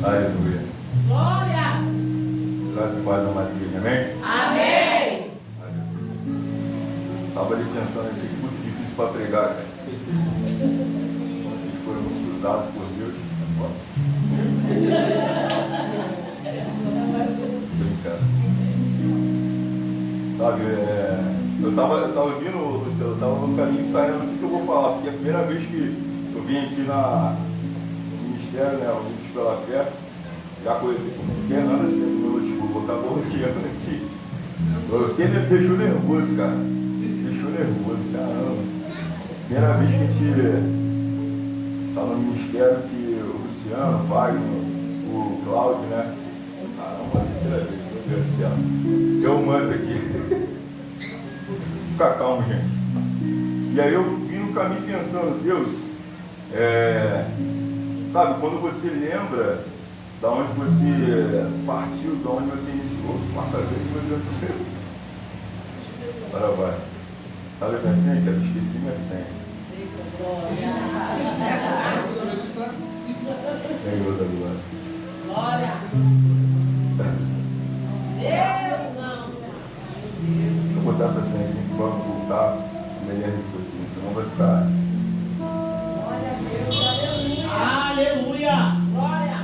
Aleluia. Glória. Graças a Deus, amado igreja. Amém? Amém. Estava ali pensando aqui que muito difícil para pregar, cara. Vocês foram muito usados por Deus. Brincando. Sabe, eu estava vindo, Luciano, eu estava no caminho ensaiando o que eu vou falar, porque é a primeira vez que eu vim aqui no ministério, né, Unidos pela Fé, já fiquei andando assim no meu notebook, botar bloqueando aqui. Eu fiquei, deixou nervoso, cara. Deixou nervoso, caramba. Primeira vez que a gente está no ministério, que o Luciano, o Wagner, o Cláudio, né? Caramba, terceira vez, meu Deus do céu. Eu mando aqui. Fica calmo, gente. E aí eu vim no caminho pensando, Deus, sabe, quando você lembra da onde você partiu, da onde você iniciou, quarta vez, meu Deus do céu. Agora vai. Sabe a minha senha? Que eu esqueci minha senha. Senhor da glória. Glória. Deus santo. Se eu botar essa senha assim, que vamos voltar, melhor raciocínio, senão vai ficar. Glória a Deus. Aleluia. Glória.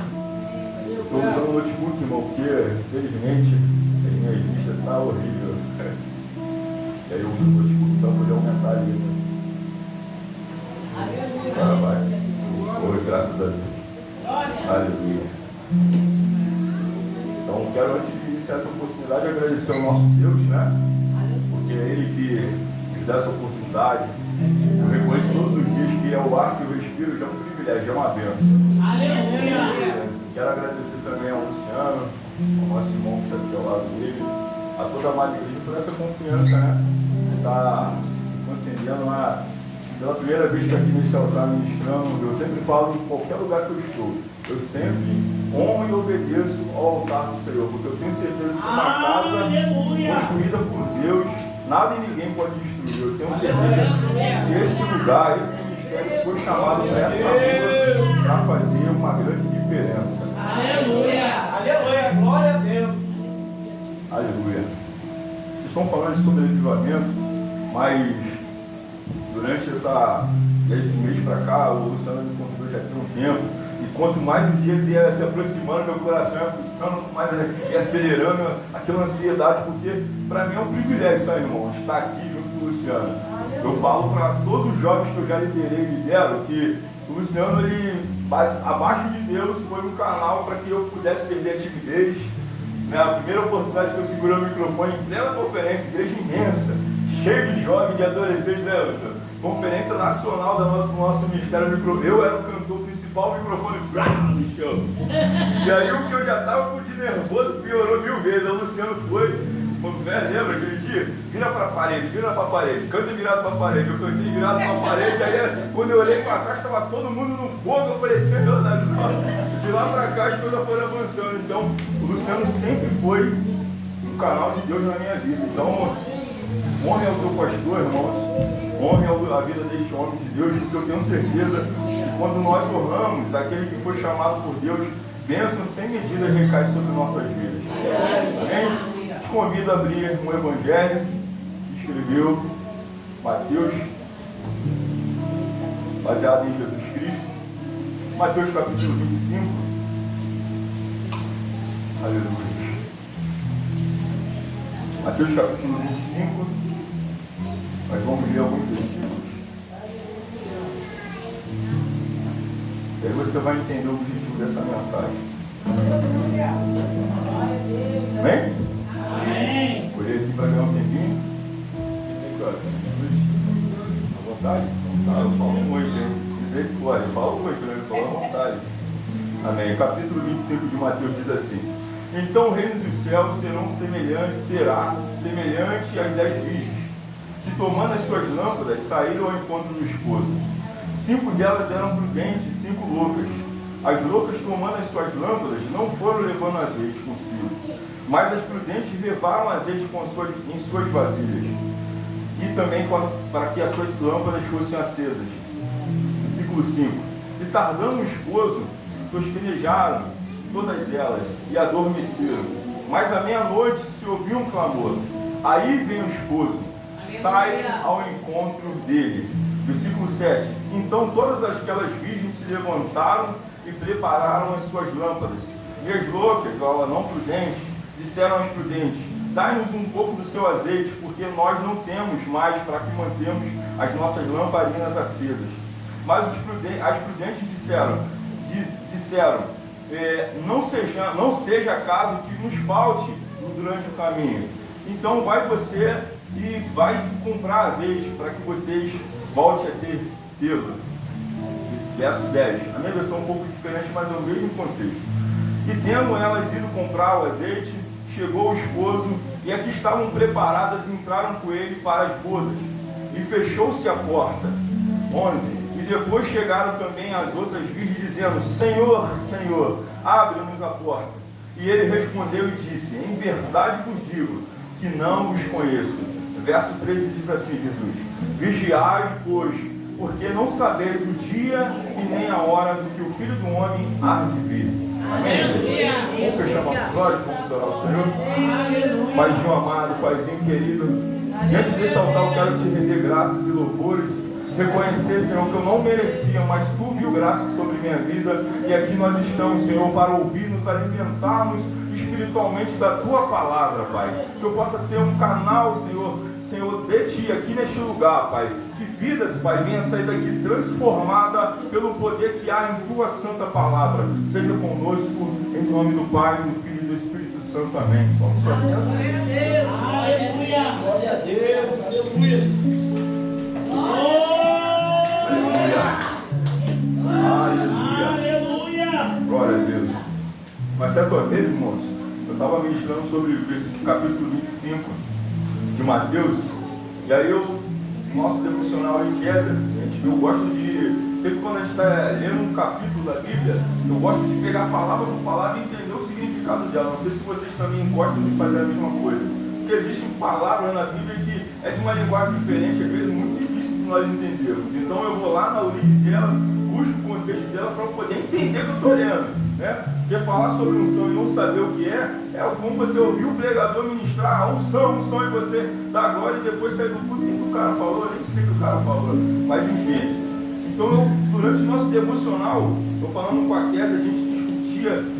Estou usando o notebook, irmão, porque, infelizmente, a minha vista está horrível. E aí eu uso o notebook para poder aumentar ali. Agora vai. Oi, graças a Deus. Glória. Aleluia. Então, quero antes de iniciar essa oportunidade agradecer ao nosso Deus, né? Porque é Ele que nos dá essa oportunidade. Eu reconheço todos os dias que é o ar que eu respiro, já é um privilégio, é uma bênção. Aleluia. Quero agradecer também ao Luciano, ao nosso irmão que está aqui ao lado dele, a toda a amada igreja por essa confiança, né? Que está concedendo pela primeira vez que aqui nesse altar ministrando. Eu sempre falo em qualquer lugar que eu estou. Eu sempre honro e obedeço ao altar do Senhor, porque eu tenho certeza que uma casa construída por Deus, nada e ninguém pode destruir. Eu tenho certeza que esse lugar, esse ministério foi chamado para essa rua para fazer uma grande diferença. Aleluia. Aleluia. Glória a Deus. Aleluia. Vocês estão falando sobre avivamento, mas durante esse mês para cá, o Luciano me convidou já tem um tempo. E quanto mais os dias ia se aproximando, meu coração ia pulsando, mais ia acelerando aquela ansiedade, porque para mim é um privilégio, sabe, irmão, estar aqui junto com o Luciano. Eu falo para todos os jovens que eu já liderei e lidero que o Luciano, ele, abaixo de Deus, foi um canal para que eu pudesse perder a timidez. A primeira oportunidade que eu segurei o microfone em plena conferência, igreja imensa, cheio de jovens, de adolescentes, né, Luciano? Conferência nacional do nosso ministério, eu era o cantor principal, o microfone no chão. E aí o que eu já estava de nervoso piorou 1000 vezes. O Luciano foi, lembra aquele dia? Vira para a parede, canta virado para a parede. Eu cantei virado para a parede, aí quando eu olhei para trás estava todo mundo no fogo, eu falei, Senhor da glória. De lá para cá as coisas foram avançando. Então o Luciano sempre foi um canal de Deus na minha vida. Então, honre ao teu pastor, irmãos. Honre a vida deste homem de Deus, porque eu tenho certeza que quando nós honramos aquele que foi chamado por Deus, bênção sem medida recai sobre nossas vidas. Amém? Te convido a abrir um evangelho que escreveu Mateus, baseado em Jesus Cristo. Mateus capítulo 25. Aleluia. Mateus capítulo 25. Nós vamos ler alguns versículos. E aí você vai entender o objetivo dessa mensagem. Amém? Amém. Escolhi aqui para ganhar um tempinho. À vontade? Eu falo muito, hein? Misericórdia, eu falo muito, né? Eu falo à vontade. Amém. Capítulo 25 de Mateus diz assim: Então o reino dos céus será semelhante às 10 virgens, que tomando as suas lâmpadas saíram ao encontro do esposo. 5 delas eram prudentes e 5 loucas. As loucas, tomando as suas lâmpadas, não foram levando azeite consigo, mas as prudentes levaram azeite em suas vasilhas, e também para que as suas lâmpadas fossem acesas. Versículo 5. E tardando o esposo, tosquenejaram, todas elas, e adormeceram. Mas à meia-noite se ouviu um clamor. Aí vem o esposo, sai ao encontro dele. Versículo 7. Então todas aquelas virgens se levantaram e prepararam as suas lâmpadas. E as loucas, não prudentes, disseram aos prudentes: dai-nos um pouco do seu azeite, porque nós não temos mais para que mantemos as nossas lamparinas acesas. Mas as prudentes disseram, não seja caso que nos falte durante o caminho. Então vai você e vai comprar azeite para que vocês voltem a tê-lo. Verso 10. A minha versão é um pouco diferente, mas é o mesmo contexto. E tendo elas ido comprar o azeite, chegou o esposo, e aqui estavam preparadas e entraram com ele para as bodas. E fechou-se a porta. 11. E depois chegaram também as outras virgens, dizendo: Senhor, Senhor, abre-nos a porta. E ele respondeu e disse: em verdade vos digo que não vos conheço. Verso 13 diz assim, Jesus: vigiai, pois, porque não sabeis o dia e nem a hora do que o Filho do Homem há de vir. Amém? Vamos fechar nossos olhos, vamos orar ao Senhor. Paizinho amado, Paizinho querido, diante desse altar eu quero te render graças e louvores, reconhecer, Senhor, que eu não merecia, mas Tu viu graça sobre minha vida, e aqui nós estamos, Senhor, para ouvir, nos alimentarmos espiritualmente da Tua palavra, Pai. Que eu possa ser um canal, Senhor, de Ti aqui neste lugar, Pai. Que vidas, Pai, venham sair daqui transformada pelo poder que há em Tua santa palavra. Seja conosco, em nome do Pai, do Filho e do Espírito Santo. Amém. Vamos para a Aleluia. Glória a Deus. Aleluia. Aleluia. Glória a Deus. Mas certa vez, irmãos, eu estava ministrando sobre o capítulo 25 de Mateus, e aí nosso devocional em queda, eu gosto de, sempre quando a gente está lendo um capítulo da Bíblia, eu gosto de pegar palavra por palavra e entender o significado dela. Não sei se vocês também gostam de fazer a mesma coisa, porque existem palavras na Bíblia que é de uma linguagem diferente, às vezes muito difícil de nós entendermos. Então eu vou lá na origem dela, busco o contexto dela para poder entender o que eu estou lendo, né? Porque falar sobre unção e não saber o que é como você ouvir o pregador ministrar a unção, e você dar glória e depois sair do culto. O que o cara falou? Eu nem sei o que o cara falou, mas enfim. Então, durante o nosso devocional, estou falando com a Kézia, a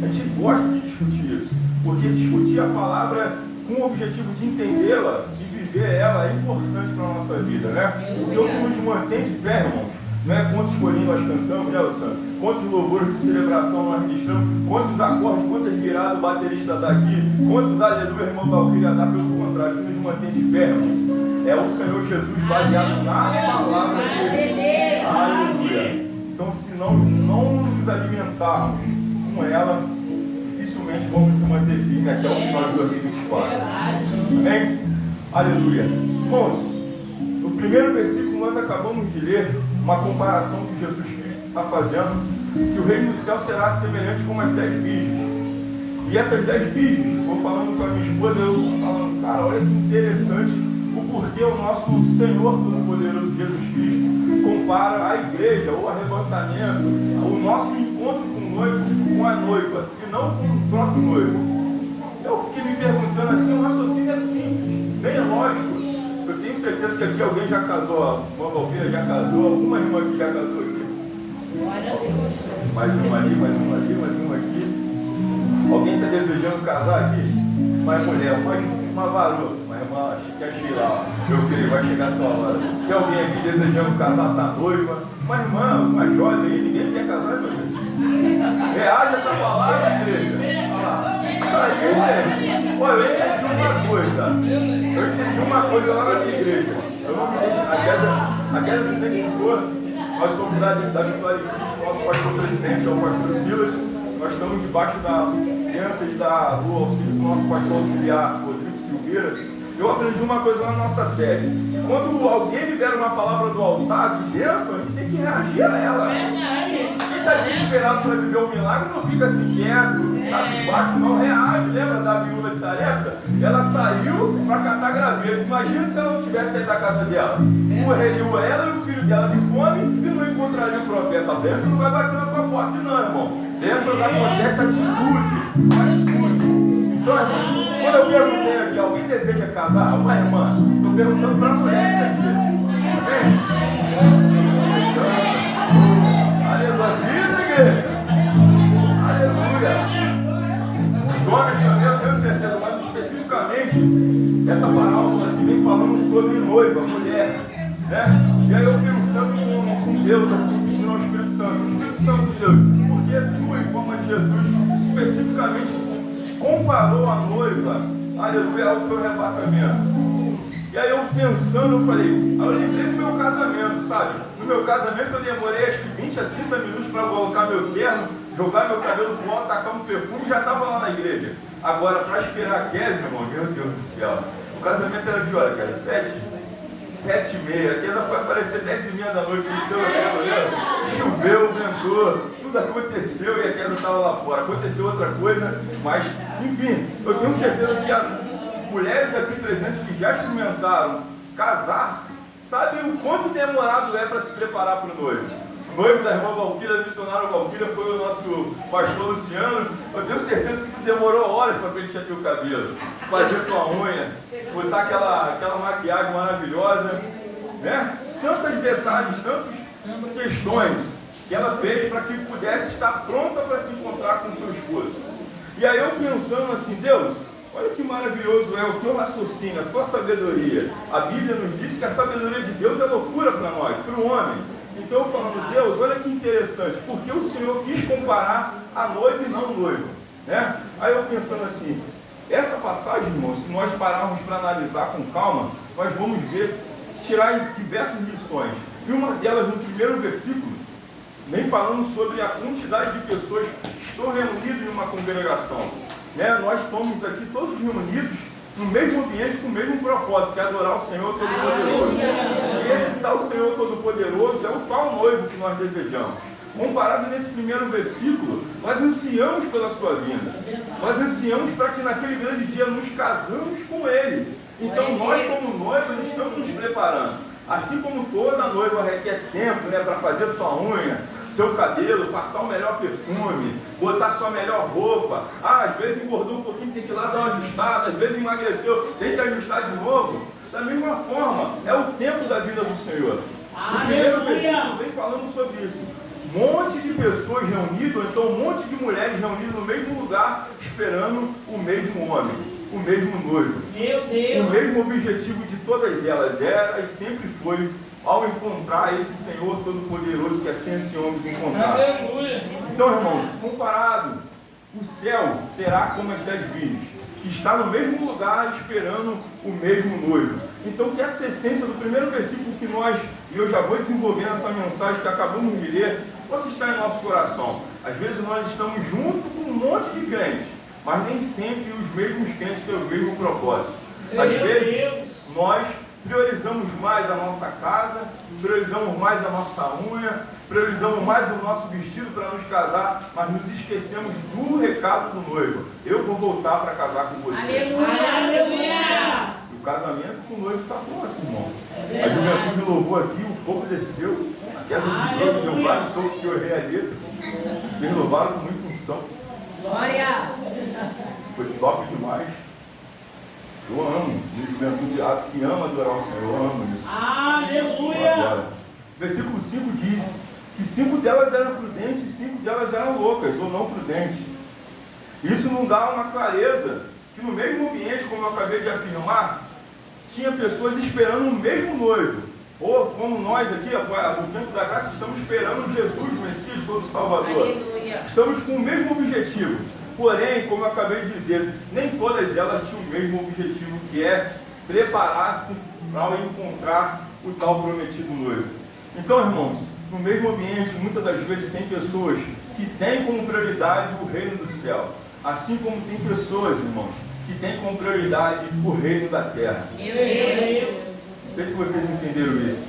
gente gosta de discutir isso, porque discutir a palavra com o objetivo de entendê-la e viver ela é importante para a nossa vida, né? Porque o que nos mantém de pé, irmãos, não é quantos corinhos nós cantamos, né, Luciano? Quantos louvores de celebração nós ministramos, quantos acordes, quantas viradas o baterista dá aqui, quantos aleluia, irmão Valquíria dá, pelo contrário, o que nos mantém de pé, irmãos, é o Senhor Jesus baseado na palavra dele. Aleluia. Então, se não nos alimentarmos com ela, dificilmente vamos nos manter firmes até o final de 2024. Amém? Aleluia. Irmãos, no primeiro versículo nós acabamos de ler uma comparação que Jesus Cristo está fazendo, que o reino do céu será semelhante como as 10 virgens. E essas 10 virgens, vou falando com a minha esposa, eu falando, cara, olha que interessante o porquê o nosso Senhor Todo-Poderoso Jesus Cristo compara a igreja, o arrebatamento, o nosso encontro com o noivo, com a noiva, e não com o próprio noivo. Eu fiquei me perguntando assim, o raciocínio é simples, bem lógico. Eu tenho certeza que aqui alguém já casou, uma Valquíria já casou, alguma irmã aqui já casou aqui. Mais uma ali, mais uma ali, mais uma aqui. Alguém está desejando casar aqui? Uma mulher, uma varoa, uma irmã, que é Sheila, eu creio, vai chegar a tua hora. Tem alguém aqui desejando casar, tá noiva? Uma irmã, uma jovem aí, ninguém quer casar, meu Deus. Reage essa palavra, igreja. Isso aí, gente. Olha, eu entendi uma coisa. Eu entendi uma coisa lá na minha igreja. Eu não me deixo. A Kézia se identificou. Nós somos da Vitória de Cristo, nosso pastor presidente é o pastor Silas. Nós estamos debaixo da criança do auxílio do nosso pastor auxiliar, Rodrigo Silveira. Eu aprendi uma coisa na nossa série. Quando alguém libera uma palavra do altar de bênção, a gente tem que reagir a ela. Quem está desesperado para viver um milagre não fica assim quieto, está debaixo, não reage. Lembra da viúva de Sarepta? Ela saiu para catar graveto. Imagina se ela não tivesse saído da casa dela. Morreriam ela e o filho dela de fome e não encontraria o profeta. A bênção não vai bater na tua porta, não, irmão. Bênçãos acontece atitude. Então, irmão, quando eu perguntei aqui, alguém deseja casar? Uma irmã, estou perguntando para mulheres aqui. Aleluia, vida, igreja. Aleluia. Os homens também, eu tenho certeza, mas especificamente, essa parábola aqui vem falando sobre noiva, mulher. Né? E aí eu pensando com Deus, assim, pedindo ao Espírito Santo de Deus, porque tu, em forma de Jesus, especificamente comparou a noiva, aleluia, ao teu arrebatamento. E aí eu pensando, eu falei, eu lembrei do meu casamento, sabe? No meu casamento eu demorei acho que 20 a 30 minutos para colocar meu terno, jogar meu cabelo pro alto, tacar um perfume e já estava lá na igreja. Agora, para esperar a Kézia, irmão, meu Deus do céu, o casamento era de hora, cara? 7h30, a Kézia foi aparecer 10h30 da noite no seu cabelo, choveu, ventou, tudo aconteceu e a Kézia estava lá fora. Aconteceu outra coisa, mas, enfim, eu tenho certeza que as mulheres aqui presentes que já experimentaram casar-se, sabem o quanto demorado é para se preparar para o noivo. O noivo da irmã Valquíria, missionário Valquíria, foi o nosso pastor Luciano. Eu tenho certeza que tu demorou horas para pentear teu cabelo, fazer tua unha, botar aquela maquiagem maravilhosa, né? Tantos detalhes, tantas questões que ela fez para que pudesse estar pronta para se encontrar com seu esposo. E aí eu pensando assim, Deus, olha que maravilhoso é o teu raciocínio, a tua sabedoria. A Bíblia nos diz que a sabedoria de Deus é loucura para nós, para o homem. Então eu falando, Deus, olha que interessante, porque o Senhor quis comparar a noiva e não o noivo, né? Aí eu pensando assim, essa passagem, irmão, se nós pararmos para analisar com calma, nós vamos ver, tirar diversas lições. E uma delas no primeiro versículo, nem falando sobre a quantidade de pessoas que estão reunidas em uma congregação, né? Nós estamos aqui todos reunidos no mesmo ambiente, com o mesmo propósito, que é adorar o Senhor Todo-Poderoso. E esse tal Senhor Todo-Poderoso é o tal noivo que nós desejamos. Comparado nesse primeiro versículo, nós ansiamos pela sua vinda. Nós ansiamos para que naquele grande dia nos casamos com Ele. Então nós, como noivos, estamos nos preparando. Assim como toda noiva requer tempo, né, para fazer sua unha, seu cabelo, passar o melhor perfume, botar sua melhor roupa. Às vezes engordou um pouquinho, tem que ir lá dar uma ajustada, às vezes emagreceu, tem que ajustar de novo. Da mesma forma, é o tempo da vida do Senhor. O primeiro versículo vem falando sobre isso. Um monte de pessoas reunidas, ou então um monte de mulheres reunidas no mesmo lugar, esperando o mesmo homem, o mesmo noivo. Meu Deus! O mesmo objetivo de todas elas era e sempre foi ao encontrar esse Senhor Todo-Poderoso que assim ansiamos encontrar. Aleluia! Então, irmãos, comparado, o céu será como as 10 virgens, que está no mesmo lugar esperando o mesmo noivo. Então, que essa essência do primeiro versículo que nós, e eu já vou desenvolvendo essa mensagem que acabamos de ler, possa estar em nosso coração. Às vezes nós estamos junto com um monte de crentes, mas nem sempre os mesmos crentes têm o mesmo propósito. Às vezes nós priorizamos mais a nossa casa, priorizamos mais a nossa unha, priorizamos mais o nosso vestido para nos casar, mas nos esquecemos do recado do noivo. Eu vou voltar para casar com você. Aleluia! Aleluia! O casamento com o noivo está próximo, irmão. A juventude louvou aqui, o fogo desceu, a casa de Deus deu vários socos que eu errei ali. Vocês louvaram com muita unção. Glória! Foi top demais. Eu amo, minha juventude que ama adorar o Senhor, eu amo isso. Aleluia! Versículo 5 diz que 5 delas eram prudentes e 5 delas eram loucas ou não prudentes. Isso não dá uma clareza que no mesmo ambiente, como eu acabei de afirmar, tinha pessoas esperando o mesmo noivo. Ou como nós aqui, no Tempo da Graça, estamos esperando Jesus, o Messias, todo Salvador. Aleluia! Estamos com o mesmo objetivo. Porém, como eu acabei de dizer, nem todas elas tinham o mesmo objetivo, que é preparar-se para encontrar o tal prometido noivo. Então, irmãos, no mesmo ambiente, muitas das vezes tem pessoas que têm como prioridade o reino do céu. Assim como tem pessoas, irmãos, que tem como prioridade o reino da terra. Meu Deus. Não sei se vocês entenderam isso.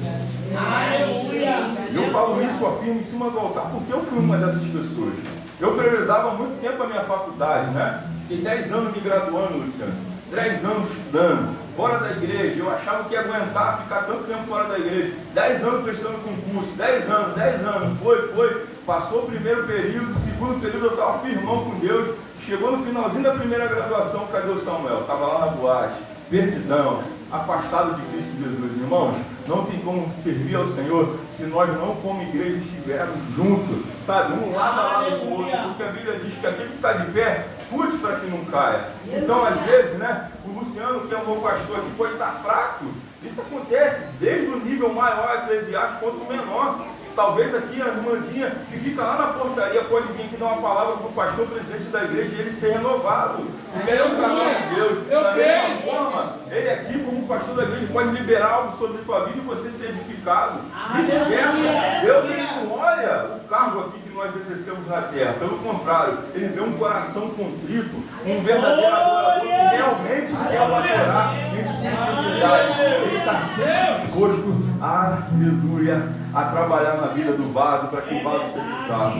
Aleluia. Eu falo isso, afirmo em cima do altar, porque eu fui uma dessas pessoas. Eu priorizava muito tempo a minha faculdade, né? Fiquei 10 anos me graduando, Luciano. 10 anos estudando, fora da igreja. Eu achava que ia aguentar ficar tanto tempo fora da igreja. 10 anos prestando concurso, 10 anos. Foi. Passou o primeiro período, segundo período eu estava firmão com Deus. Chegou no finalzinho da primeira graduação, cadê o Samuel? Estava lá na boate, perdidão, afastado de Cristo Jesus. Irmãos, não tem como servir ao Senhor se nós não, como igreja, estivermos juntos, sabe? Um lado a lado do outro, porque a Bíblia diz que aquele que está de pé, pude para que não caia. Então, às vezes, né, o Luciano, que é o meu pastor aqui, pode estar fraco. Isso acontece desde o nível maior eclesiástico quanto o menor. Talvez aqui a irmãzinha que fica lá na portaria pode vir aqui dar uma palavra para o pastor presidente da igreja e ele ser renovado. Porque ele é um canal de Deus. Da mesma forma, ele aqui, como pastor da igreja, pode liberar algo sobre a tua vida e você ser edificado. Vice-versa. Deus não olha o cargo aqui que nós exercemos na terra. Pelo contrário, ele vê um coração contrito, um verdadeiro adorador que realmente quer adorar em espiritualidade. Ele está sempre disposto, aleluia, a trabalhar na vida do vaso para que o vaso seja usado.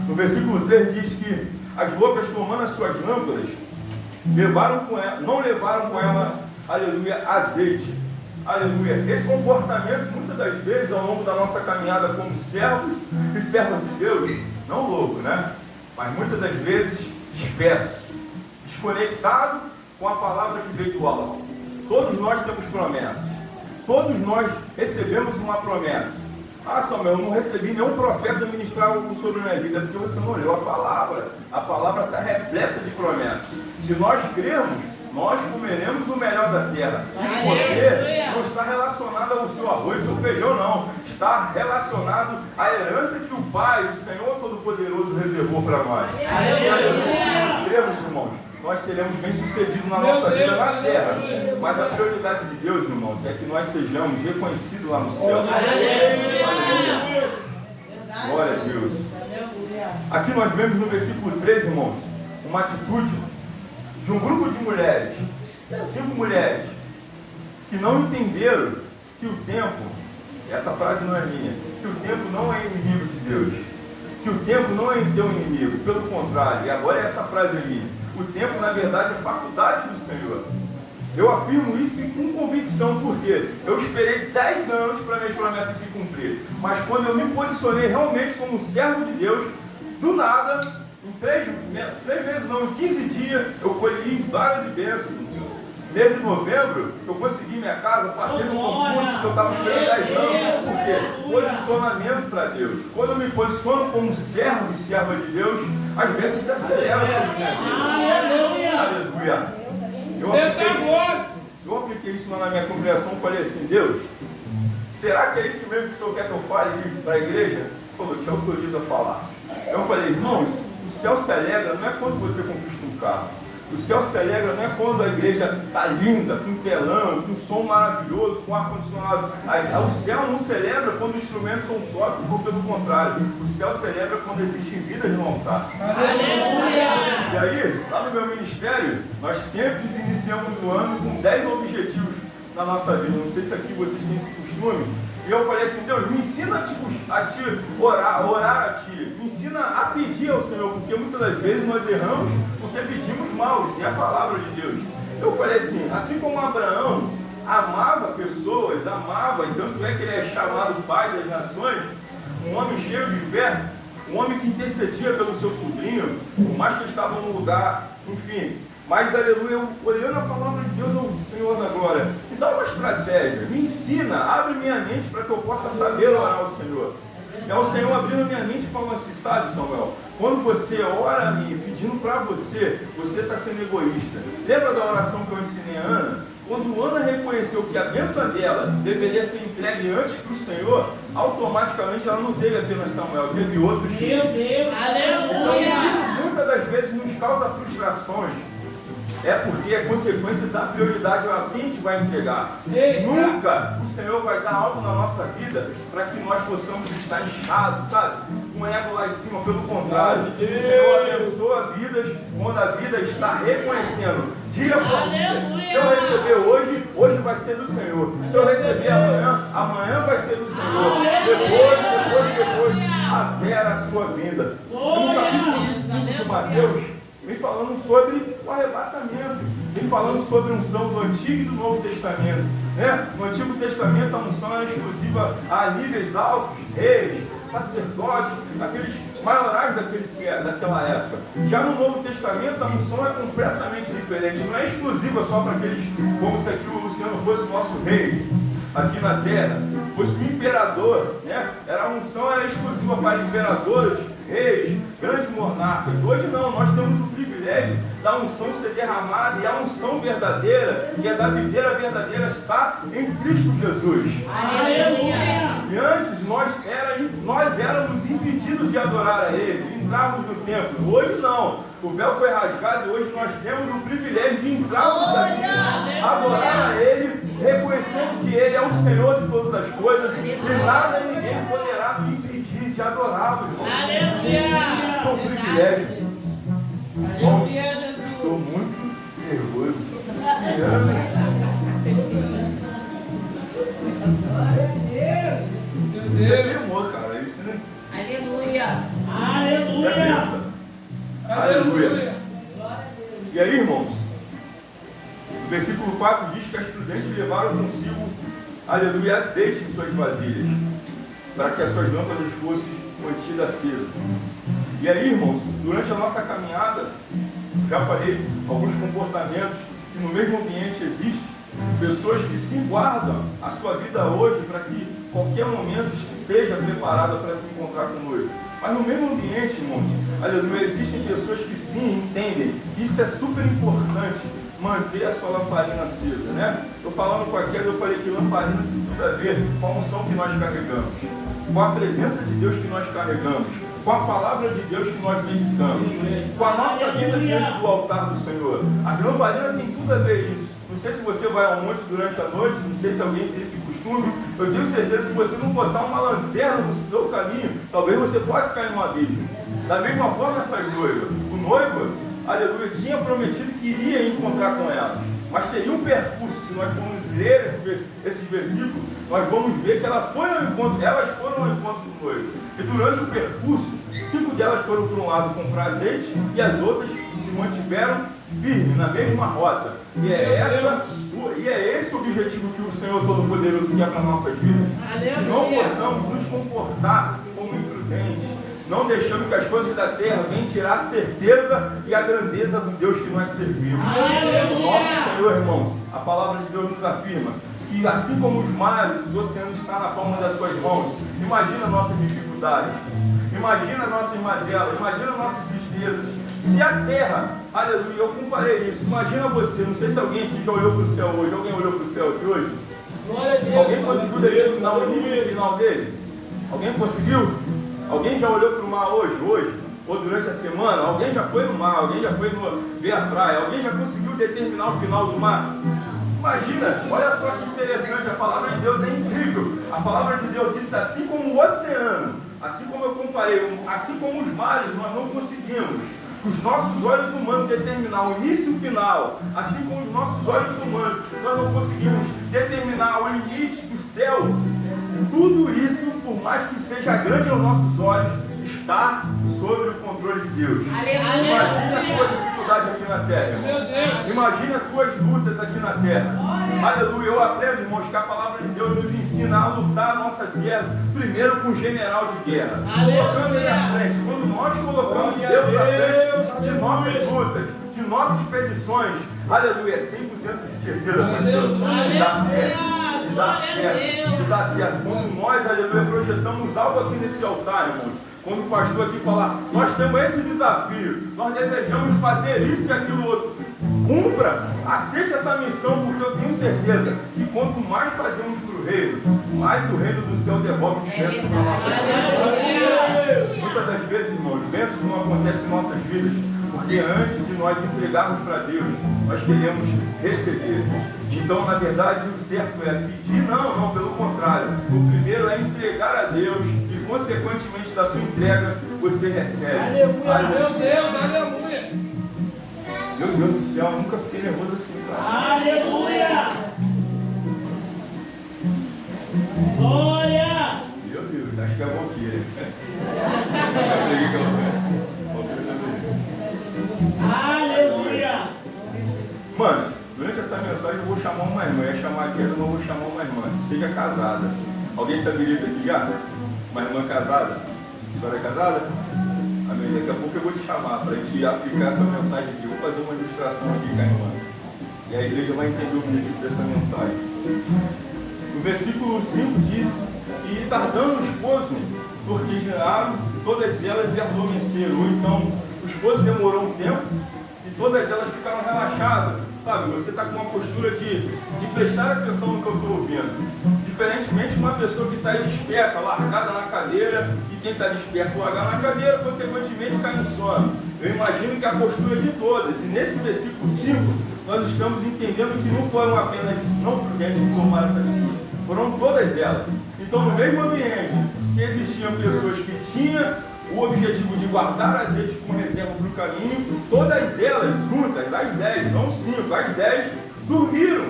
No versículo 3 diz que as loucas, tomando as suas lâmpadas, não levaram com ela, aleluia, azeite. Aleluia. Esse comportamento, muitas das vezes, ao longo da nossa caminhada como servos e servas de Deus, não louco, né? Mas muitas das vezes disperso, desconectado com a palavra que veio do alto. Todos nós temos promessas. Todos nós recebemos uma promessa. Ah, Samuel, eu não recebi nenhum profeta ministrar algo sobre a minha vida, porque você não leu a palavra. A palavra está repleta de promessas. Se nós crermos, nós comeremos o melhor da terra. E poder não está relacionado ao seu arroz, seu feijão, não. Está relacionado à herança que o Pai, o Senhor Todo-Poderoso, reservou para nós. Se nós crermos, irmãos, nós seremos bem-sucedidos na nossa vida na terra. Mas a prioridade de Deus, irmãos, é que nós sejamos reconhecidos lá no céu. Aleluia. Glória a Deus. Aqui nós vemos no versículo 13, irmãos, uma atitude de um grupo de mulheres, 5 mulheres, que não entenderam que o tempo, essa frase não é minha, que o tempo não é inimigo de Deus, que o tempo não é teu inimigo, pelo contrário, e agora essa frase é minha, o tempo na verdade é faculdade do Senhor. Eu afirmo isso com convicção, porque eu esperei 10 anos para minhas promessas se cumprir, mas quando eu me posicionei realmente como servo de Deus, do nada, em 3 meses não, em 15 dias, eu colhi várias bênçãos. Mês de novembro, eu consegui minha casa, passei no concurso que eu estava esperando 10 anos. Por quê? Posicionamento para Deus. Quando eu me posiciono como servo e serva de Deus, as bênçãs se aceleram sobre minha vida. Aleluia. Eu apliquei isso lá na minha congregação e falei assim, Deus, será que é isso mesmo que o Senhor quer que eu fale para a igreja? Ele falou, te autoriza a falar. Eu falei, irmãos, o céu se alegra não é quando você conquista um carro. O céu se alegra não é quando a igreja está linda, com telão, com som maravilhoso, com ar-condicionado. O céu não celebra quando os instrumentos são top, ou pelo contrário. O céu celebra quando existem vidas no altar. Aleluia! E aí, lá no meu ministério, nós sempre iniciamos o ano com 10 objetivos na nossa vida. Não sei se aqui vocês têm esse costume. E eu falei assim, Deus, me ensina a te orar a ti, me ensina a pedir ao Senhor, porque muitas das vezes nós erramos porque pedimos mal, isso é a palavra de Deus. Eu falei assim como Abraão amava pessoas, e tanto é que ele é chamado pai das nações, um homem cheio de fé, um homem que intercedia pelo seu sobrinho, por mais que ele estava num lugar, enfim. Mas, aleluia, eu olhando a palavra de Deus, o Senhor da glória, me dá uma estratégia, me ensina, abre minha mente para que eu possa saber orar ao Senhor. É o Senhor abrindo a minha mente e falando assim, sabe, Samuel, quando você ora a mim, pedindo para você está sendo egoísta. Lembra da oração que eu ensinei a Ana? Quando Ana reconheceu que a bênção dela deveria ser entregue antes para o Senhor, automaticamente ela não teve apenas Samuel, teve outros filhos. Meu Deus! Aleluia! Então, muitas das vezes nos causa frustrações, é porque é consequência da prioridade a quem a gente vai entregar. Eita. Nunca o Senhor vai dar algo na nossa vida para que nós possamos estar inchados, sabe? Com o ego lá em cima, pelo contrário. O Senhor abençoa vidas quando a vida está reconhecendo. Dia por dia. Se eu receber hoje, hoje vai ser do Senhor. Se eu receber amanhã, amanhã vai ser do Senhor. Depois, até a sua vinda. No capítulo 5 de Mateus, vem falando sobre o arrebatamento, vem falando sobre a unção do Antigo e do Novo Testamento. Né? No Antigo Testamento a unção era exclusiva a níveis altos, reis, sacerdotes, aqueles maiorais daquela época. Já no Novo Testamento a unção é completamente diferente, não é exclusiva só para aqueles, como se aqui o Luciano fosse o nosso rei aqui na terra, fosse o imperador, né? A unção era exclusiva para imperadores, reis, grandes monarcas. Hoje não, nós temos o privilégio da unção ser derramada, e a unção verdadeira, que é da videira verdadeira, está em Cristo Jesus. Aleluia! E antes nós éramos impedidos de adorar a Ele, entrarmos no templo. Hoje não, o véu foi rasgado e hoje nós temos o privilégio de entrarmos aqui, adorar a Ele, reconhecendo que Ele é o Senhor de todas as coisas, e nada e ninguém poderá nos impedir de adorá-lo, irmão. Aleluia! Isso é um privilégio. Irmãos, estou muito nervoso. Isso é temor, cara. Isso, né? Aleluia! Isso é bênção. Aleluia. E aí, irmãos, o versículo 4 diz que as prudentes levaram consigo, aleluia, azeite em suas vasilhas, para que as suas lâmpadas fossem mantidas acesas. E aí, irmãos, durante a nossa caminhada, já falei alguns comportamentos que no mesmo ambiente existem, pessoas que se guardam a sua vida hoje para que qualquer momento esteja preparada para se encontrar conosco. Mas no mesmo ambiente, irmãos, aleluia, existem pessoas que sim entendem que isso é super importante, manter a sua lamparina acesa, né? Estou falando com aquela, eu falei que lamparina tem tudo a ver com a unção que nós carregamos, com a presença de Deus que nós carregamos, com a palavra de Deus que nós meditamos, com a nossa vida diante do altar do Senhor. A lamparina tem tudo a ver isso. Não sei se você vai ao monte durante a noite, não sei se alguém tem esse costume. Eu tenho certeza que se você não botar uma lanterna no seu caminho, talvez você possa cair num abismo. Da mesma forma, essas noivas, o noivo, aleluia, tinha prometido que iria encontrar com elas, mas teria um percurso. Se nós formos ler esses versículos, nós vamos ver que elas foram ao encontro do noivo. E durante o percurso, 5 delas foram para um lado comprar azeite e as outras se mantiveram firmes na mesma rota. E é esse o objetivo que o Senhor Todo-Poderoso quer para nossas vidas. Que não possamos nos comportar como imprudentes, não deixando que as coisas da terra venham tirar a certeza e a grandeza do Deus que nós servimos. Nosso Senhor, irmãos, a palavra de Deus nos afirma que assim como os mares, os oceanos estão na palma das suas mãos. Imagina a nossa dificuldade, imagina a nossa mazela, imagina as nossas tristezas. Se a terra, aleluia, eu comparei isso, imagina você, não sei se alguém aqui já olhou para o céu hoje, alguém olhou para o céu aqui hoje? Alguém conseguiu determinar o início e o final dele? Alguém conseguiu? Alguém já olhou para o mar hoje? Ou durante a semana? Alguém já foi no mar? Alguém já foi ver a praia? Alguém já conseguiu determinar o final do mar? Imagina, olha só que interessante, a palavra de Deus é incrível. A palavra de Deus disse, assim como o oceano, assim como eu comparei, assim como os mares, nós não conseguimos, os nossos olhos humanos, determinar o início e o final, assim como os nossos olhos humanos, nós não conseguimos determinar o limite do céu. Tudo isso, por mais que seja grande aos nossos olhos, está sob o controle de Deus. Imagina a tua dificuldade aqui na terra, irmão. Imagina as tuas lutas aqui na terra. Aleluia. Eu aprendo, irmãos, que a palavra de Deus nos ensina a lutar nossas guerras, primeiro com o general de guerra. Colocando ele à frente. Quando nós colocamos Deus à frente de nossas lutas, de nossas expedições, aleluia, é 100% de certeza, pastor. Dá certo. Dá certo. Quando nós, aleluia, projetamos algo aqui nesse altar, irmãos, quando o pastor aqui falar, nós temos esse desafio, nós desejamos fazer isso e aquilo outro, cumpra, aceite essa missão, porque eu tenho certeza que quanto mais fazemos para o reino, mais o reino do céu devolve de bênçãos para a nossa vida. Muitas das vezes, irmãos, bênçãos não acontecem em nossas vidas Porque antes de nós entregarmos para Deus, nós queremos receber. Então, na verdade, o certo é pedir, não, pelo contrário. O primeiro é entregar a Deus e, consequentemente, da sua entrega, você recebe. Aleluia. Meu Deus, aleluia. Meu Deus do céu, eu nunca fiquei nervoso assim, cara. Aleluia. Glória. Meu Deus, acho que é a boqueira. Aleluia. Mano, durante essa mensagem eu vou chamar uma irmã. Eu ia chamar aqui, eu não vou chamar uma irmã. Seja casada. Alguém se habilita aqui já? Uma irmã casada? A senhora é casada? Amém. Daqui a pouco eu vou te chamar para a gente aplicar essa mensagem aqui. Eu vou fazer uma ilustração aqui com a irmã. E a igreja vai entender o objetivo dessa mensagem. No versículo 5 diz: e tardando o esposo, porque geraram, todas elas adormeceram. Ou então, o esposo demorou um tempo e todas elas ficaram relaxadas. Sabe, você está com uma postura de prestar atenção no que eu estou ouvindo. Diferentemente de uma pessoa que está dispersa, largada na cadeira, e quem está disperso, largado na cadeira, consequentemente cai no sono. Eu imagino que a postura de todas, e nesse versículo 5, nós estamos entendendo que não foram apenas não prudentes que tomaram essa atitude, foram todas elas. Então, no mesmo ambiente que existiam pessoas que tinham o objetivo de guardar azeite com reserva para o caminho, todas elas juntas, as 10, não 5, as 10, dormiram,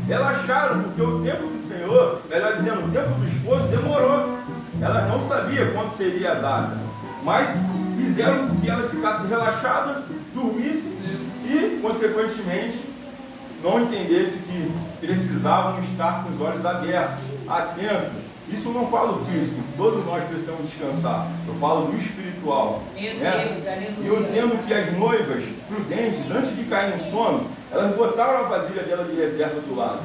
relaxaram, porque o tempo do Senhor, melhor dizendo, o tempo do esposo demorou. Ela não sabia quando seria a data, mas fizeram com que ela ficasse relaxada, dormisse e, consequentemente, não entendesse que precisavam estar com os olhos abertos, atentos. Isso eu não falo do físico, todos nós precisamos descansar. Eu falo do espiritual. Meu né? Deus, aleluia. E eu entendo que as noivas prudentes, antes de cair no sono, elas botaram a vasilha dela de reserva do lado,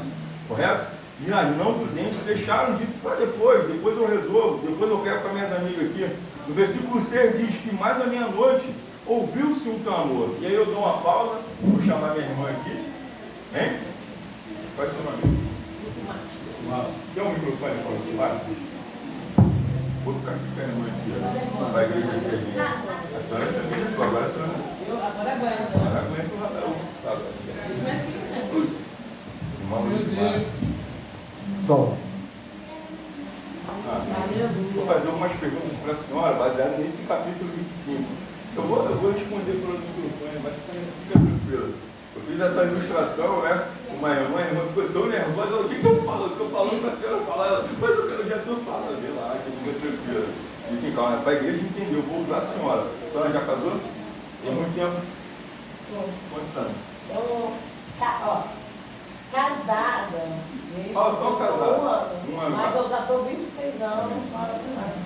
correto? E as não prudentes deixaram de para depois eu resolvo, depois eu quero com as minhas amigas aqui. No versículo 6 diz que mais à meia-noite ouviu-se um clamor. E aí eu dou uma pausa, vou chamar minha irmã aqui. Hein? Qual é o seu nome? Tem um microfone para o celular? Vou ficar aqui com a irmã aqui. Vai igreja aqui a gente. A senhora se habilitou, agora a senhora. Agora aguento. Agora aguenta o radão. Tá. Irmão Lucimar. Som. Vou fazer algumas perguntas para a senhora, baseadas nesse capítulo 25. Eu vou responder pelo microfone, mas fica tranquilo. Eu fiz essa ilustração, né? Uma irmã ficou tão nervosa. O que eu falo? Estou falando para a senhora falar. Mas eu já estou falando. Vê lá, que fica tranquilo. Fiquem calma, para a igreja entender. Eu vou usar a senhora. A senhora já casou? Tem muito tempo? Quantos anos? Eu, casada. Só casada. Um ano. Mas eu já estou 23 anos.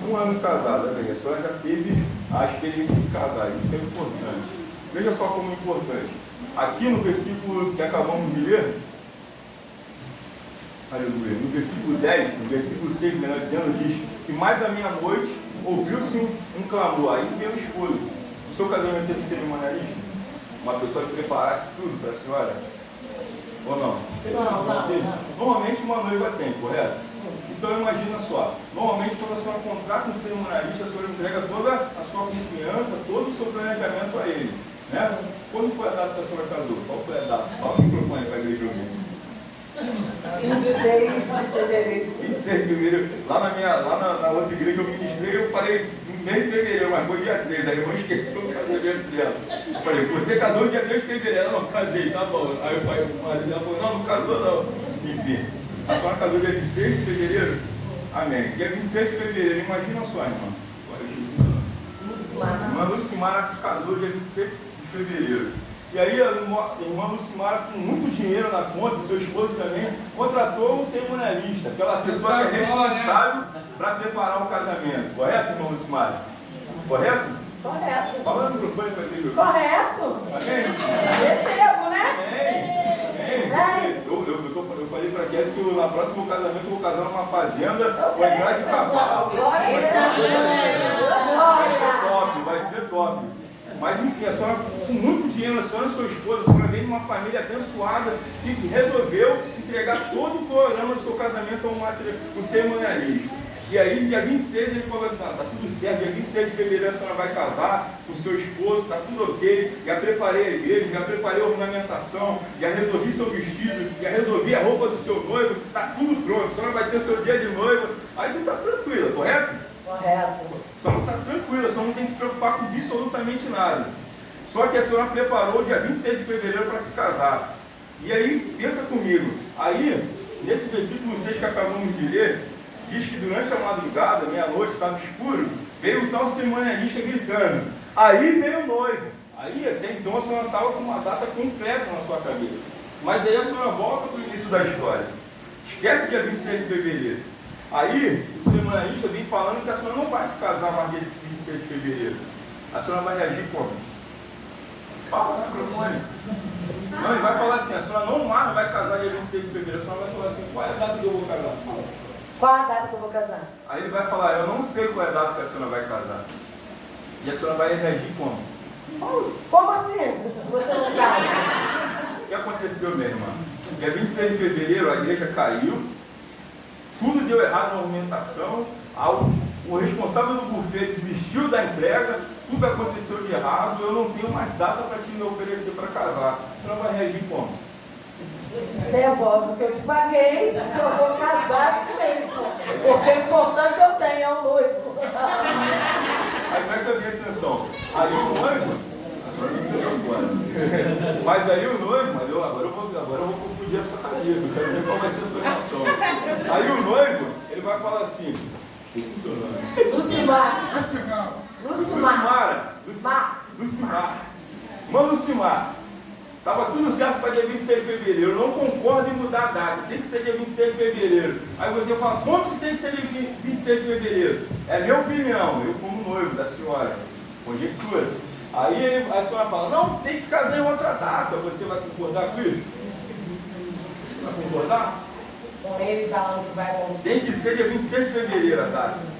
Um ano casada, bem. A senhora já teve a experiência de casar. Isso que é importante. Veja só como é importante. Aqui no versículo que acabamos de ler, aleluia, no versículo 10, no versículo 6, melhor dizendo, diz que mais à meia-noite ouviu-se um clamor. Aí veio o esposo. O seu casamento teve cerimonialista? Uma pessoa que preparasse tudo para a senhora? Ou não? Não. Normalmente uma noiva tem, correto? Então imagina só, normalmente quando a senhora contrata um cerimonialista, a senhora entrega toda a sua confiança, todo o seu planejamento a ele. Né? Quando foi a data que a senhora casou? Qual foi a data? Fala o microfone para a igreja ouvir. 26 de fevereiro. 26 de fevereiro. Lá na outra igreja que eu ministrei, eu falei no mês de fevereiro, mas foi dia 3. Aí eu não esqueci o casamento dela. Eu falei, você casou dia 3 de fevereiro? Ela não, casei, tá bom. Aí o marido dela falou, não casou não. Enfim, a senhora casou dia 26 de fevereiro? Amém. Dia 26 de fevereiro, imagina só, irmã. Irmã Lucimara se casou dia 26 de fevereiro. E aí a irmã Lucimara, com muito dinheiro na conta, seu esposo também, contratou um cerimonialista, aquela pessoa que é responsável para preparar o casamento. Correto, irmã Lucimara? Correto? Correto. Fala no microfone para ele. Correto. Amém? Recebo, né? Amém. Eu falei para a Kézia que na próxima casamento eu vou casar numa fazenda, vou entrar de cavalo. Vai ser top. Mas enfim, a senhora com muito dinheiro, a senhora e sua esposa, a senhora vem de uma família abençoada que resolveu entregar todo o programa do seu casamento a um cerimonialista. E aí, dia 26, ele falou assim, tá tudo certo, dia 26 de fevereiro a senhora vai casar com o seu esposo, tá tudo ok, já preparei a igreja, já preparei a ornamentação, já resolvi seu vestido, já resolvi a roupa do seu noivo, tá tudo pronto, a senhora vai ter seu dia de noiva, aí tu tá tranquila, correto? Correto. A senhora está tranquila, a senhora não tem que se preocupar com absolutamente nada. Só que a senhora preparou o dia 26 de fevereiro para se casar. E aí, pensa comigo, aí, nesse versículo 6 que acabamos de ler, diz que durante a madrugada, meia-noite, estava escuro, veio o tal cerimonialista gritando. Aí veio o noivo. Aí, até então, a senhora estava com uma data completa na sua cabeça. Mas aí a senhora volta para o início da história. Esquece dia 26 de fevereiro. Aí, o cerimonialista vem falando que a senhora não vai se casar mais dia 26 de fevereiro. A senhora vai reagir como? Fala no microfone. Não, ele vai falar assim, a senhora não mais vai casar dia 26 de fevereiro. A senhora vai falar assim, qual é a data que eu vou casar? Fala. Qual a data que eu vou casar? Aí ele vai falar, eu não sei qual é a data que a senhora vai casar. E a senhora vai reagir como? Como assim? Você não sabe? O que aconteceu, minha irmã? Dia 26 de fevereiro a igreja caiu, tudo deu errado na argumentação, o responsável do buffet desistiu da entrega, tudo aconteceu de errado, eu não tenho mais data para te me oferecer para casar. A senhora vai reagir como? Devolve o que eu te paguei, eu vou casar assim mesmo. Porque o importante eu tenho, é o noivo. Aí presta bem atenção. Aí o noivo, a senhora me pegou agora. Mas aí o noivo, agora eu vou confundir a sua cabeça, eu quero ver qual vai ser a sua reação. Aí o noivo, ele vai falar assim, esqueci seu nome. Lucimar. Lucimar. Irmã Lucimar, estava tudo certo para dia 26 de fevereiro, eu não concordo em mudar a data, tem que ser dia 26 de fevereiro. Aí você fala, como que tem que ser dia 26 de fevereiro? É a minha opinião, eu como noivo da senhora, conjectura. Aí a senhora fala, não, tem que casar em outra data, você vai concordar com isso? Vai concordar? Com ele falando que vai acontecer. Tem que ser dia 26 de fevereiro a data.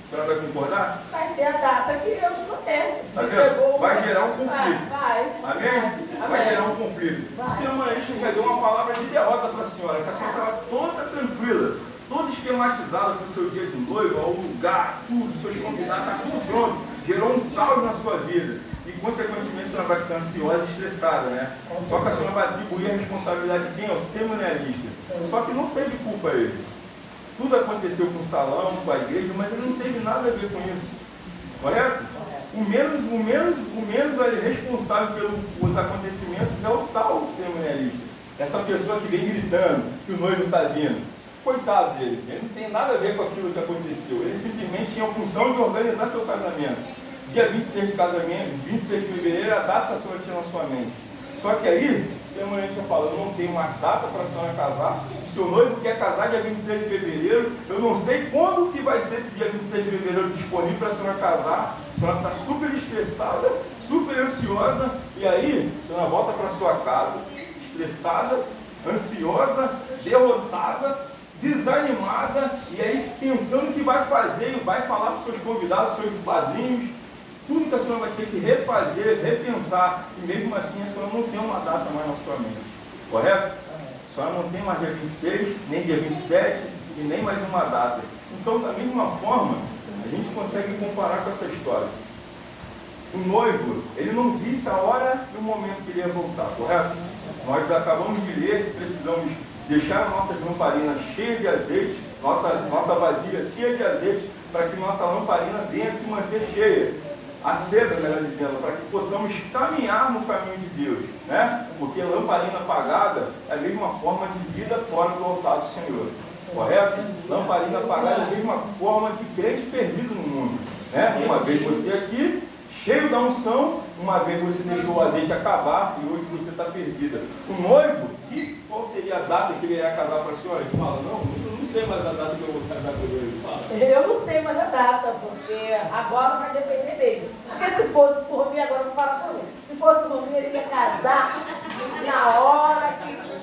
A senhora vai concordar? Vai ser a data que eu escolher. Tá vendo? Vai gerar um conflito. Vai. Amém? Vai gerar um conflito. O cerimonialista já deu uma palavra de derrota para a senhora, que a senhora estava toda tranquila, toda esquematizada para o seu dia de noiva, o lugar, tudo, seus convidados, está tudo pronto. Gerou um caos na sua vida. E, consequentemente, a senhora vai ficar ansiosa e estressada, né? Só que a senhora vai atribuir a responsabilidade de quem? Ao cerimonialista. Só que não teve culpa ele. Tudo aconteceu com o salão, com a igreja, mas ele não teve nada a ver com isso. Correto? O menos responsável pelos acontecimentos é o tal cerimonialista. Essa pessoa que vem gritando que o noivo está vindo. Coitado dele, ele não tem nada a ver com aquilo que aconteceu. Ele simplesmente tinha a função de organizar seu casamento. Dia 26 de casamento, 26 de fevereiro, a data que a senhora tinha na sua mente. Só que aí, o cerimonialista fala, eu não tenho mais data para a senhora casar. Seu noivo quer casar dia 26 de fevereiro, eu não sei quando que vai ser esse dia 26 de fevereiro disponível para a senhora casar. A senhora está super estressada, super ansiosa, e aí a senhora volta para sua casa, estressada, ansiosa, derrotada, desanimada, e aí pensando que vai fazer, vai falar para os seus convidados, seus padrinhos, tudo que a senhora vai ter que refazer, repensar, e mesmo assim a senhora não tem uma data mais na sua mente, correto? A senhora não tem mais dia 26, nem dia 27 e nem mais uma data. Então, da mesma forma, a gente consegue comparar com essa história. O noivo, ele não disse a hora e o momento que ele ia voltar, correto? Nós acabamos de ler, precisamos deixar a nossa lamparina cheia de azeite, nossa vasilha cheia de azeite, para que nossa lamparina venha se manter cheia. Acesa, melhor dizendo, para que possamos caminhar no caminho de Deus, né? Porque lamparina apagada é a mesma forma de vida fora do altar do Senhor, correto? Lamparina apagada é a mesma forma de crente perdido no mundo, né? Uma vez você aqui, cheio da unção, uma vez você deixou o azeite acabar e hoje você está perdida. O noivo disse qual seria a data que ele ia casar para a senhora. Ele fala, não sei mais a data que eu vou casar com ele. Fala. Eu não sei mais a data, porque agora vai depender dele. Porque se fosse por mim, agora eu vou falar com ele. Se fosse por mim, ele ia casar na hora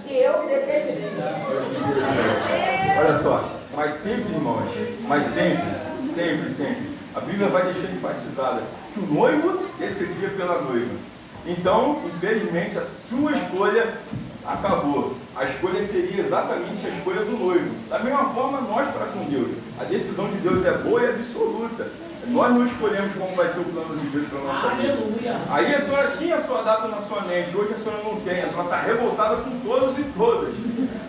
que eu determinei. Olha só, mas sempre, irmãos, sempre, a Bíblia vai deixando enfatizada que o noivo decidia pela noiva. Então, infelizmente, a sua escolha acabou. A escolha seria exatamente a escolha do noivo. Da mesma forma, nós para com Deus. A decisão de Deus é boa e absoluta. Nós não escolhemos como vai ser o plano de Deus para a nossa vida. Aleluia. Aí a senhora tinha a sua data na sua mente, hoje a senhora não tem. A senhora está revoltada com todos e todas.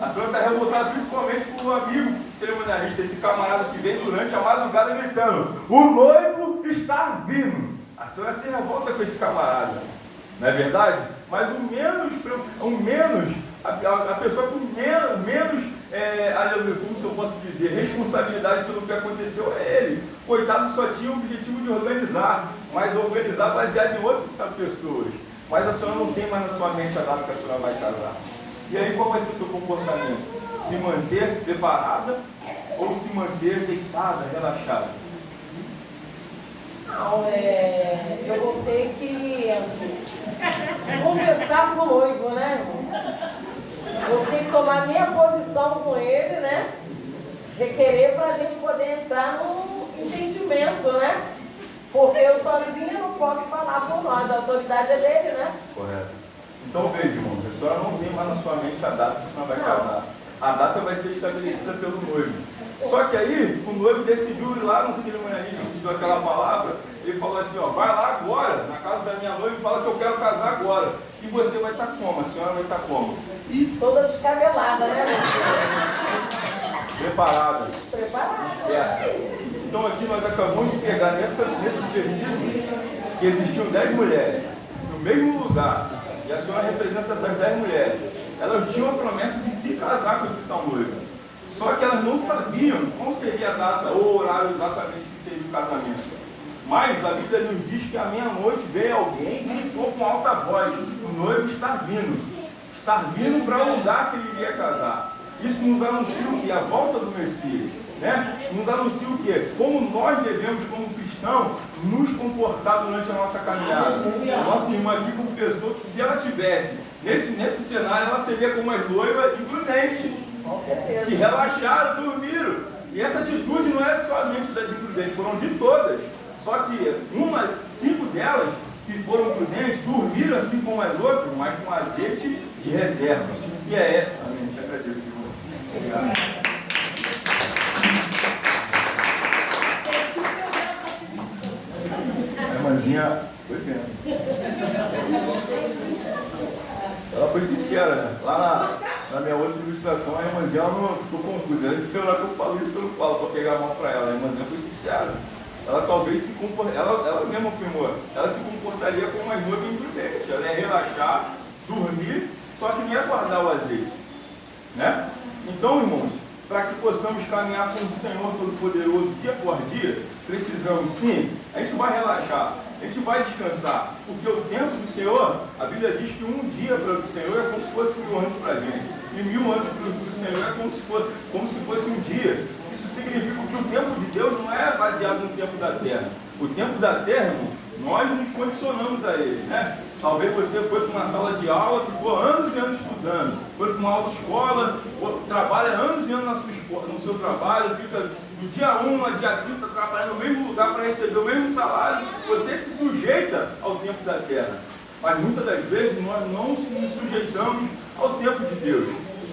A senhora está revoltada principalmente com o amigo cerimonialista, esse camarada que vem durante a madrugada gritando: o noivo está vindo. A senhora se revolta com esse camarada, não é verdade? Mas a pessoa com menos como se eu posso dizer, responsabilidade pelo que aconteceu é ele. Coitado, só tinha o objetivo de organizar, mas organizar baseado em outras pessoas. Mas a senhora não tem mais na sua mente a data que a senhora vai casar. E aí qual vai ser o seu comportamento? Se manter preparada ou se manter deitada, relaxada? Não, eu vou ter que conversar com o noivo, né, irmão? Vou ter que tomar minha posição com ele, né? Requerer para a gente poder entrar num entendimento, né? Porque eu sozinha não posso falar por nós, a autoridade é dele, né? Correto. Então veja, irmão, a senhora não tem mais na sua mente a data que a senhora vai casar. A data vai ser estabelecida pelo noivo. Só que aí, o noivo decidiu ir lá no cerimonialista que deu aquela palavra. Ele falou assim, ó, vai lá agora, na casa da minha noiva, e fala que eu quero casar agora. E você vai estar como? A senhora vai estar como? Toda descabelada, né, meu? Preparada. Preparada. Então aqui nós acabamos de pegar nesse versículo que existiam 10 mulheres no mesmo lugar. E a senhora representa essas 10 mulheres. Elas tinham a promessa de se casar com esse tal noivo. Só que elas não sabiam qual seria a data ou o horário exatamente que seria o casamento. Mas a Bíblia nos diz que à meia-noite veio alguém e gritou com alta voz: o noivo está vindo. Está vindo para o lugar que ele iria casar. Isso nos anuncia o quê? A volta do Messias. Né? Nos anuncia o quê? Como nós devemos, como cristãos, nos comportar durante a nossa caminhada. A nossa irmã aqui confessou que se ela tivesse nesse cenário, ela seria como as noivas imprudentes, que relaxaram, dormiram. E essa atitude não é somente das imprudentes, foram de todas. Só que 5 delas que foram prudentes dormiram assim como as outras, mas com azeite de reserva. E é essa. Amém. Te agradeço, irmão. Obrigado. A irmãzinha foi bem. Ela foi sincera, né? Lá na minha outra ilustração, a irmãzinha ela não ficou confusa. Ela disse: na que eu falo isso, eu não falo, para pegar a mão para ela. A irmãzinha foi sincera. Ela talvez se comportaria, ela mesma afirmou, ela se comportaria como uma noiva imprudente. Ela ia relaxar, dormir, só que não ia guardar o azeite. Né? Então, irmãos, para que possamos caminhar com o Senhor Todo-Poderoso dia por dia, precisamos sim, a gente vai relaxar, a gente vai descansar, porque o tempo do Senhor, a Bíblia diz que um dia para o Senhor é como se fosse 1000 anos para a gente, e 1000 anos para o Senhor é como se fosse um dia. Isso significa que o tempo de Deus não é baseado no tempo da terra. O tempo da terra, irmão, nós nos condicionamos a ele, né? Talvez você foi para uma sala de aula, ficou anos e anos estudando, foi para uma autoescola, trabalha anos e anos no seu trabalho, fica do dia 1 a dia 30 trabalhando no mesmo lugar para receber o mesmo salário. Você se sujeita ao tempo da terra. Mas muitas das vezes nós não nos sujeitamos ao tempo de Deus.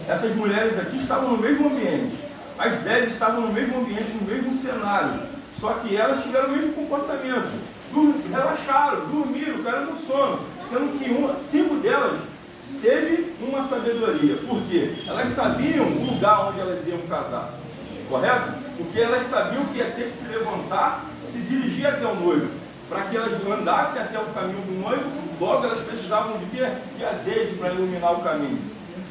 Essas mulheres aqui estavam no mesmo ambiente. As 10 estavam no mesmo ambiente, no mesmo cenário. Só que elas tiveram o mesmo comportamento. Relaxaram, dormiram, caíram no sono. Sendo que 5 delas teve uma sabedoria. Por quê? Elas sabiam o lugar onde elas iam casar. Correto? Porque elas sabiam que ia ter que se levantar, se dirigir até o noivo. Para que elas andassem até o caminho do noivo, logo elas precisavam de quê? De azeite para iluminar o caminho.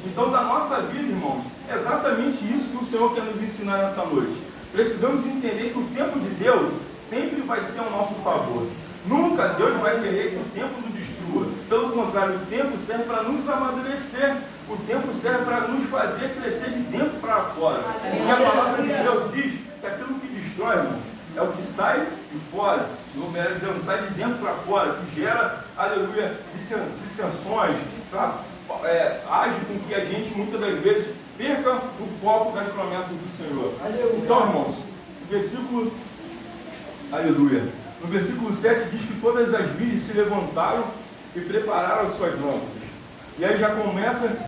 Então, da nossa vida, irmãos, é exatamente isso que o Senhor quer nos ensinar nessa noite. Precisamos entender que o tempo de Deus sempre vai ser ao nosso favor. Nunca Deus vai querer que o tempo nos destrua. Pelo contrário, o tempo serve para nos amadurecer. O tempo serve para nos fazer crescer de dentro para fora. Porque a palavra de Deus diz que aquilo que destrói, irmão, é o que sai de fora. Não melhor dizendo, sai de dentro para fora, que gera, aleluia, dissensões, age com que a gente muitas das vezes perca o foco das promessas do Senhor. Então, irmãos, o versículo, aleluia, no versículo 7 diz que todas as virgens se levantaram e prepararam as suas lâmpadas. E aí já começa